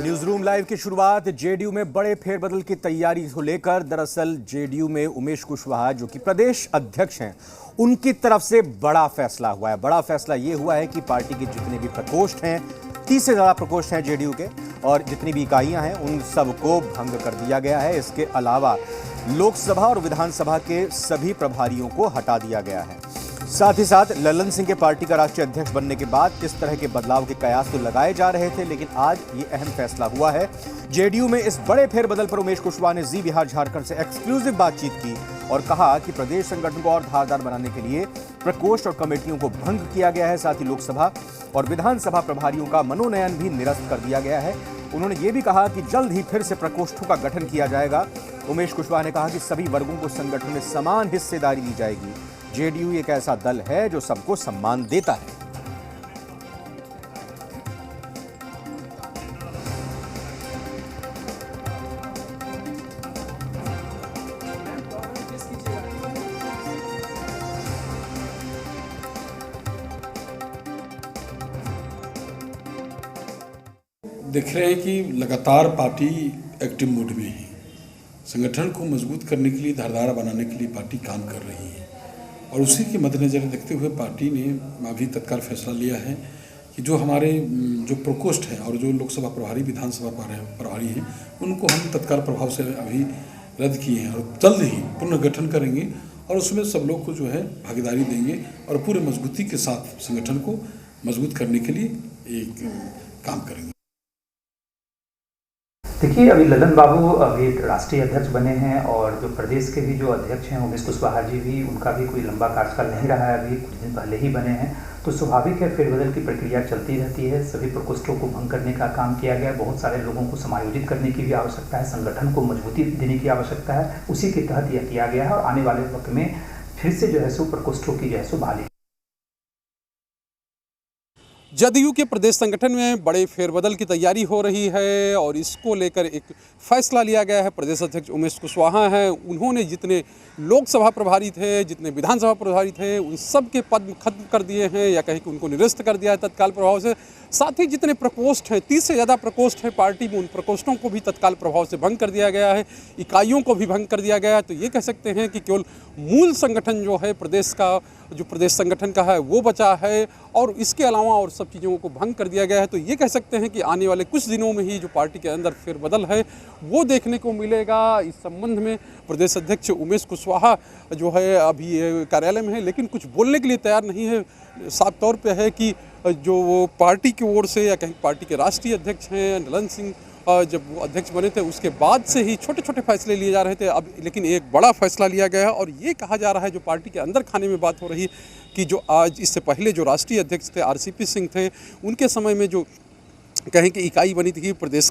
News room live की शुरुआत JDU में बड़े फेरबदल की तैयारी को लेकर। दरअसल जेडीयू में उमेश कुशवाहा जो कि प्रदेश अध्यक्ष हैं, उनकी तरफ से बड़ा फैसला हुआ है। बड़ा फैसला ये हुआ है कि पार्टी के जितने भी प्रकोष्ठ हैं, 30 से ज्यादा प्रकोष्ठ हैं जेडीयू के, और जितनी भी इकाइयां हैं उन सबको भंग कर दिया गया है। इसके अलावा लोकसभा और विधानसभा के सभी प्रभारियों को हटा दिया गया है। साथ ही साथ ललन सिंह के पार्टी का राष्ट्रीय अध्यक्ष बनने के बाद इस तरह के बदलाव के कयास तो लगाए जा रहे थे, लेकिन आज ये अहम फैसला हुआ है। जेडीयू में इस बड़े फेरबदल पर उमेश कुशवाहा ने जी बिहार झारखंड से एक्सक्लूसिव बातचीत की और कहा कि प्रदेश संगठन को और धारदार बनाने के लिए प्रकोष्ठ और कमेटियों को भंग किया गया है। साथ ही लोकसभा और विधानसभा प्रभारियों का मनोनयन भी निरस्त कर दिया गया है। उन्होंने ये भी कहा कि जल्द ही फिर से प्रकोष्ठों का गठन किया जाएगा। उमेश कुशवाहा ने कहा कि सभी वर्गों को संगठन में समान हिस्सेदारी दी जाएगी। जेडीयू एक ऐसा दल है जो सबको सम्मान देता है। देख रहे हैं कि लगातार पार्टी एक्टिव मोड में है। संगठन को मजबूत करने के लिए, धारदार बनाने के लिए पार्टी काम कर रही है और उसी के मद्देनजर रखते हुए पार्टी ने अभी तत्काल फैसला लिया है कि जो हमारे जो प्रकोष्ठ हैं और जो लोकसभा प्रभारी, विधानसभा प्रभारी हैं, उनको हम तत्काल प्रभाव से अभी रद्द किए हैं और जल्द ही पुनर्गठन करेंगे और उसमें सब लोग को जो है भागीदारी देंगे और पूरे मजबूती के साथ संगठन को मजबूत करने के लिए एक काम करेंगे। देखिए, अभी ललन बाबू अभी राष्ट्रीय अध्यक्ष बने हैं और जो प्रदेश के भी जो अध्यक्ष हैं उमेश कुशवाहा जी भी, उनका भी कोई लंबा कार्यकाल नहीं रहा है, अभी कुछ दिन पहले ही बने हैं। तो स्वाभाविक है, फेरबदल की प्रक्रिया चलती रहती है। सभी प्रकोष्ठों को भंग करने का काम किया गया। बहुत सारे लोगों को समायोजित करने की भी आवश्यकता है, संगठन को मजबूती देने की आवश्यकता है। उसी के तहत यह किया गया है और आने वाले वक्त में फिर से जो है सो प्रकोष्ठों की जो है सो बहाली। जदयू के प्रदेश संगठन में बड़े फेरबदल की तैयारी हो रही है और इसको लेकर एक फैसला लिया गया है। प्रदेश अध्यक्ष उमेश कुशवाहा हैं, उन्होंने जितने लोकसभा प्रभारी थे, जितने विधानसभा प्रभारी थे, उन सब के पद खत्म कर दिए हैं या कहीं कि उनको निरस्त कर दिया है तत्काल प्रभाव से। साथ ही जितने प्रकोष्ठ हैं, 30 से ज़्यादा प्रकोष्ठ हैं पार्टी में, उन प्रकोष्ठों को भी तत्काल प्रभाव से भंग कर दिया गया है। इकाइयों को भी भंग कर दिया गया है। तो ये कह सकते हैं कि केवल मूल संगठन जो है प्रदेश का, जो प्रदेश संगठन का है, वो बचा है और इसके अलावा और सब चीज़ों को भंग कर दिया गया है। तो ये कह सकते हैं कि आने वाले कुछ दिनों में ही जो पार्टी के अंदर फेरबदल है वो देखने को मिलेगा। इस संबंध में प्रदेश अध्यक्ष उमेश कुशवाहा जो है अभी कार्यालय में है, लेकिन कुछ बोलने के लिए तैयार नहीं है। साफ तौर पे है कि जो वो पार्टी की ओर से या कहीं पार्टी के राष्ट्रीय अध्यक्ष हैं ललन सिंह, जब वो अध्यक्ष बने थे उसके बाद से ही छोटे छोटे फैसले लिए जा रहे थे। अब लेकिन एक बड़ा फैसला लिया गया है और ये कहा जा रहा है, जो पार्टी के अंदर खाने में बात हो रही है कि जो आज इससे पहले जो राष्ट्रीय अध्यक्ष थे आरसीपी सिंह थे, उनके समय में जो कहें कि इकाई बनी थी प्रदेश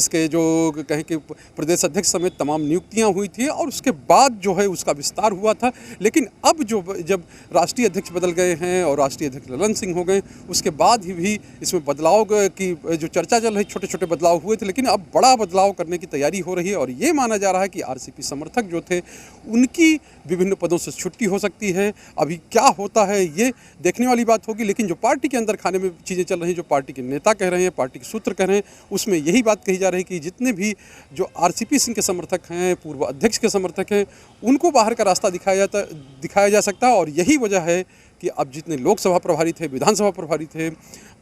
के जो कहें कि प्रदेश अध्यक्ष समेत तमाम नियुक्तियां हुई थी और उसके बाद जो है उसका विस्तार हुआ था। लेकिन अब जब राष्ट्रीय अध्यक्ष बदल गए हैं और राष्ट्रीय अध्यक्ष ललन सिंह हो गए, उसके बाद ही भी इसमें बदलाव की जो चर्चा चल रही, छोटे छोटे बदलाव हुए थे, लेकिन अब बड़ा बदलाव करने की तैयारी हो रही है और ये माना जा रहा है कि आरसीपी समर्थक जो थे उनकी विभिन्न पदों से छुट्टी हो सकती है। अभी क्या होता है ये देखने वाली बात होगी, लेकिन जो पार्टी के अंदर खाने में चीज़ें चल रही हैं, जो पार्टी के नेता कह रहे हैं, पार्टी के सूत्र कह रहे हैं, उसमें यही बात कही जा रही है कि जितने भी जो आरसीपी सिंह के समर्थक हैं, पूर्व अध्यक्ष के समर्थक हैं, उनको बाहर का रास्ता दिखाया जा सकता है। और यही वजह है कि अब जितने लोकसभा प्रभारी थे, विधानसभा प्रभारी थे,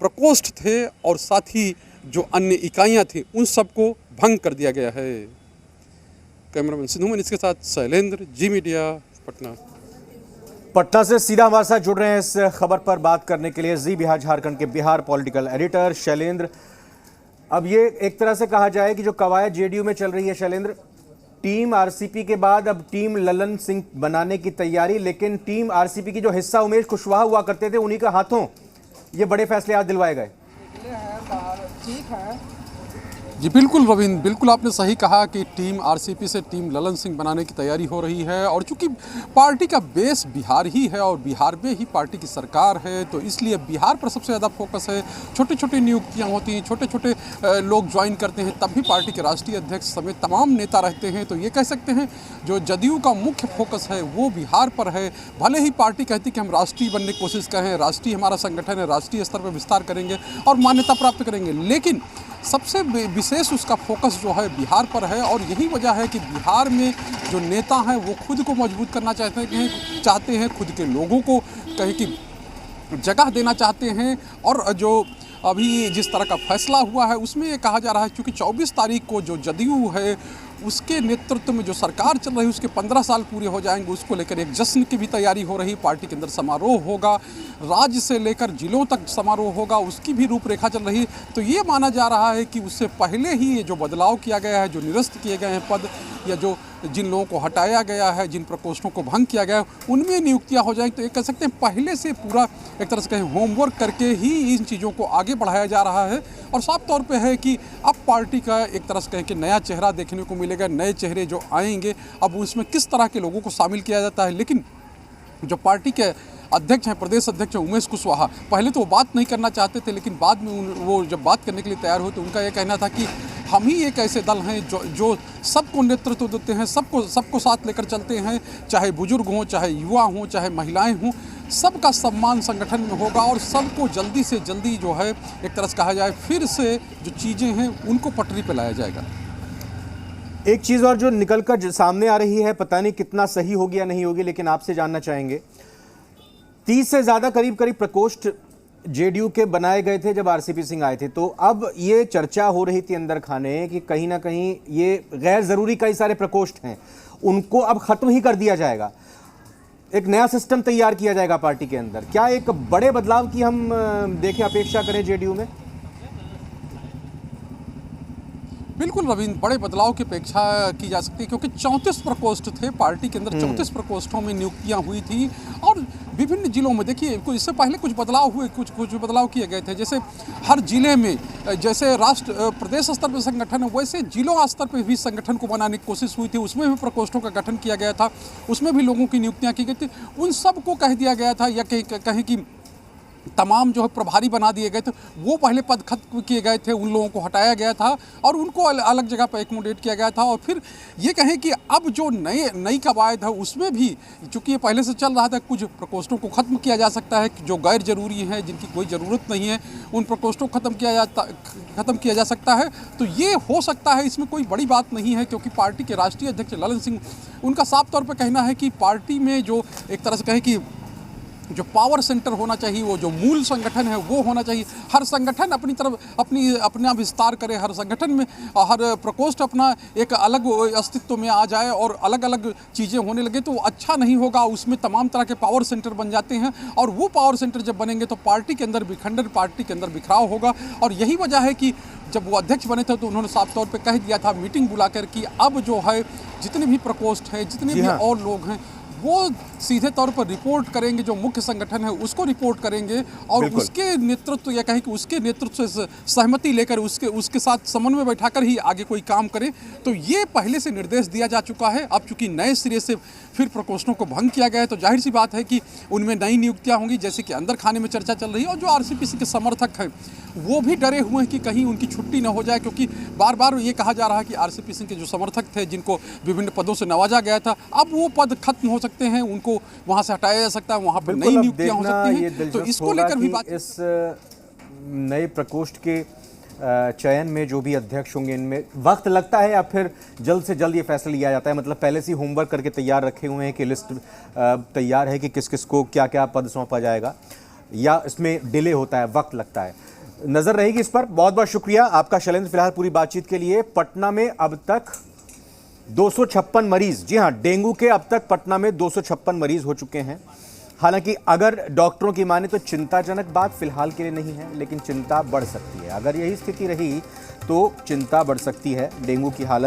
प्रकोष्ठ थे और साथ ही जो अन्य इकाइयाँ थी, उन सबको भंग कर दिया गया है। कैमरामैन सिद्धू मनीष के साथ शैलेंद्र, जी मीडिया, पटना। पटना से सीधा हमारे साथ जुड़ रहे हैं इस खबर पर बात करने के लिए जी बिहार झारखंड के बिहार पॉलिटिकल एडिटर शैलेंद्र। अब ये एक तरह से कहा जाए कि जो कवायद जेडीयू में चल रही है शैलेंद्र, टीम आरसीपी के बाद अब टीम ललन सिंह बनाने की तैयारी, लेकिन टीम आरसीपी की जो हिस्सा उमेश कुशवाहा हुआ करते थे, उन्हीं के हाथों ये बड़े फैसले आज दिलवाए गए। ठीक है जी, बिल्कुल रविंद्र, बिल्कुल आपने सही कहा कि टीम आरसीपी से टीम ललन सिंह बनाने की तैयारी हो रही है और चूंकि पार्टी का बेस बिहार ही है और बिहार में ही पार्टी की सरकार है, तो इसलिए बिहार पर सबसे ज़्यादा फोकस है। छोटे छोटे नियुक्तियां होती हैं, छोटे छोटे लोग ज्वाइन करते हैं, तब भी पार्टी के राष्ट्रीय अध्यक्ष समेत तमाम नेता रहते हैं। तो ये कह सकते हैं जो जदयू का मुख्य फोकस है वो बिहार पर है। भले ही पार्टी कहती कि हम राष्ट्रीय बनने की कोशिश करें, राष्ट्रीय हमारा संगठन है, राष्ट्रीय स्तर पर विस्तार करेंगे और मान्यता प्राप्त करेंगे, लेकिन सबसे विशेष उसका फोकस जो है बिहार पर है। और यही वजह है कि बिहार में जो नेता हैं वो खुद को मजबूत करना चाहते हैं, खुद के लोगों को कहीं की जगह देना चाहते हैं। और जो अभी जिस तरह का फैसला हुआ है उसमें ये कहा जा रहा है क्योंकि 24 तारीख को जो जदयू है उसके नेतृत्व में जो सरकार चल रही है उसके 15 साल पूरे हो जाएंगे, उसको लेकर एक जश्न की भी तैयारी हो रही। पार्टी के अंदर समारोह होगा, राज्य से लेकर जिलों तक समारोह होगा, उसकी भी रूपरेखा चल रही। तो ये माना जा रहा है कि उससे पहले ही ये जो बदलाव किया गया है, जो निरस्त किए गए हैं पद या जो जिन लोगों को हटाया गया है, जिन प्रकोष्ठों को भंग किया गया है, उनमें नियुक्तियां हो जाएंगी। तो ये कह सकते हैं पहले से पूरा एक तरह से कहें होमवर्क करके ही इन चीज़ों को आगे बढ़ाया जा रहा है। और साफ तौर पे है कि अब पार्टी का एक तरह से कहें कि नया चेहरा देखने को मिलेगा, नए चेहरे जो आएंगे अब उसमें किस तरह के लोगों को शामिल किया जाता है। लेकिन जो पार्टी के अध्यक्ष हैं, प्रदेश अध्यक्ष हैं उमेश कुशवाहा, पहले तो वो बात नहीं करना चाहते थे, लेकिन बाद में वो जब बात करने के लिए तैयार हुए तो उनका ये कहना था कि हम ही एक ऐसे दल हैं जो सबको नेतृत्व देते हैं, सबको साथ लेकर चलते हैं, चाहे बुजुर्ग हों, चाहे युवा हों, चाहे महिलाएं हों, सबका सम्मान संगठन में होगा और सबको जल्दी से जल्दी जो है एक तरह से कहा जाए फिर से जो चीज़ें हैं उनको पटरी पर लाया जाएगा। एक चीज़ और जो निकलकर सामने आ रही है, पता नहीं कितना सही होगी या नहीं होगी, लेकिन आपसे जानना चाहेंगे, 30 से ज़्यादा करीब प्रकोष्ठ जेडीयू के बनाए गए थे जब आरसीपी सिंह आए थे। तो अब ये चर्चा हो रही थी अंदर खाने कि कहीं ना कहीं ये गैर ज़रूरी कई सारे प्रकोष्ठ हैं, उनको अब ख़त्म ही कर दिया जाएगा, एक नया सिस्टम तैयार किया जाएगा पार्टी के अंदर। क्या एक बड़े बदलाव की हम देखें, अपेक्षा करें जेडीयू में? बिल्कुल रविंद्र, बड़े बदलाव की अपेक्षा की जा सकती है क्योंकि 34 प्रकोष्ठ थे पार्टी के अंदर, 34 प्रकोष्ठों में नियुक्तियां हुई थी और विभिन्न जिलों में देखिए इससे पहले कुछ बदलाव हुए, कुछ बदलाव किए गए थे। जैसे हर जिले में जैसे प्रदेश स्तर पर संगठन है वैसे जिलों स्तर पर भी संगठन को बनाने की कोशिश हुई थी, उसमें भी प्रकोष्ठों का गठन किया गया था, उसमें भी लोगों की नियुक्तियाँ की गई थी। उन सबको कह दिया गया था या कहें कि तमाम जो है प्रभारी बना दिए गए थे, वो पहले पद खत्म किए गए थे, उन लोगों को हटाया गया था और उनको अलग जगह पर एकोमोडेट किया गया था। और फिर ये कहें कि अब जो नई कवायद है उसमें भी चूँकि ये पहले से चल रहा था, कुछ प्रकोष्ठों को ख़त्म किया जा सकता है जो गैर ज़रूरी हैं, जिनकी कोई ज़रूरत नहीं है, उन प्रकोष्ठों को ख़त्म किया जा सकता है। तो ये हो सकता है, इसमें कोई बड़ी बात नहीं है क्योंकि पार्टी के राष्ट्रीय अध्यक्ष ललन सिंह, उनका साफ तौर पर कहना है कि पार्टी में जो एक तरह से कहें कि जो पावर सेंटर होना चाहिए, वो जो मूल संगठन है वो होना चाहिए। हर संगठन अपनी तरफ अपना विस्तार करे, हर संगठन में हर प्रकोष्ठ अपना एक अलग अस्तित्व में आ जाए और अलग अलग चीज़ें होने लगे तो अच्छा नहीं होगा। उसमें तमाम तरह के पावर सेंटर बन जाते हैं और वो पावर सेंटर जब बनेंगे तो पार्टी के अंदर विखंडन, पार्टी के अंदर बिखराव होगा। और यही वजह है कि जब वो अध्यक्ष बने थे तो उन्होंने साफ तौर पर कह दिया था मीटिंग बुलाकर कि अब जो है जितने भी प्रकोष्ठ हैं, जितने भी और लोग हैं, वो सीधे तौर पर रिपोर्ट करेंगे, जो मुख्य संगठन है उसको रिपोर्ट करेंगे और उसके नेतृत्व या कहें कि उसके नेतृत्व से सहमति लेकर उसके साथ समन्वय बैठाकर ही आगे कोई काम करे। तो ये पहले से निर्देश दिया जा चुका है। अब चूंकि नए सिरे से फिर प्रकोष्ठों को भंग किया गया है तो जाहिर सी बात है कि उनमें नई नियुक्तियां होंगी, जैसे कि अंदर खाने में चर्चा चल रही है। और जो आरसीपी के समर्थक हैं वो भी डरे हुए हैं कि कहीं उनकी छुट्टी न हो जाए, क्योंकि बार बार ये कहा जा रहा है कि आरसीपी सिंह के जो समर्थक थे, जिनको विभिन्न पदों से नवाजा गया था, अब वो पद खत्म हो सकते हैं, उनको वहां से हटाया जा सकता है, वहां पर नई नियुक्तियां हो सकती हैं। तो इसको लेकर भी बात, इस नए प्रकोष्ठ के चयन में जो भी अध्यक्ष होंगे इनमें वक्त लगता है या फिर जल्द से जल्द ये फैसला लिया जाता है? मतलब पहले से ही होमवर्क करके तैयार रखे हुए हैं कि लिस्ट तैयार है कि किस किस को क्या क्या पद सौंपा जाएगा, या इसमें डिले होता है, वक्त लगता है? नजर रहेगी इस पर। बहुत बहुत शुक्रिया आपका शैलेंद्र, फिलहाल पूरी बातचीत के लिए। पटना में अब तक 256 मरीज, जी हां, डेंगू के अब तक पटना में 256 मरीज हो चुके हैं। हालांकि अगर डॉक्टरों की माने तो चिंताजनक बात फिलहाल के लिए नहीं है, लेकिन चिंता बढ़ सकती है। अगर यही स्थिति रही तो चिंता बढ़ सकती है। डेंगू की हालत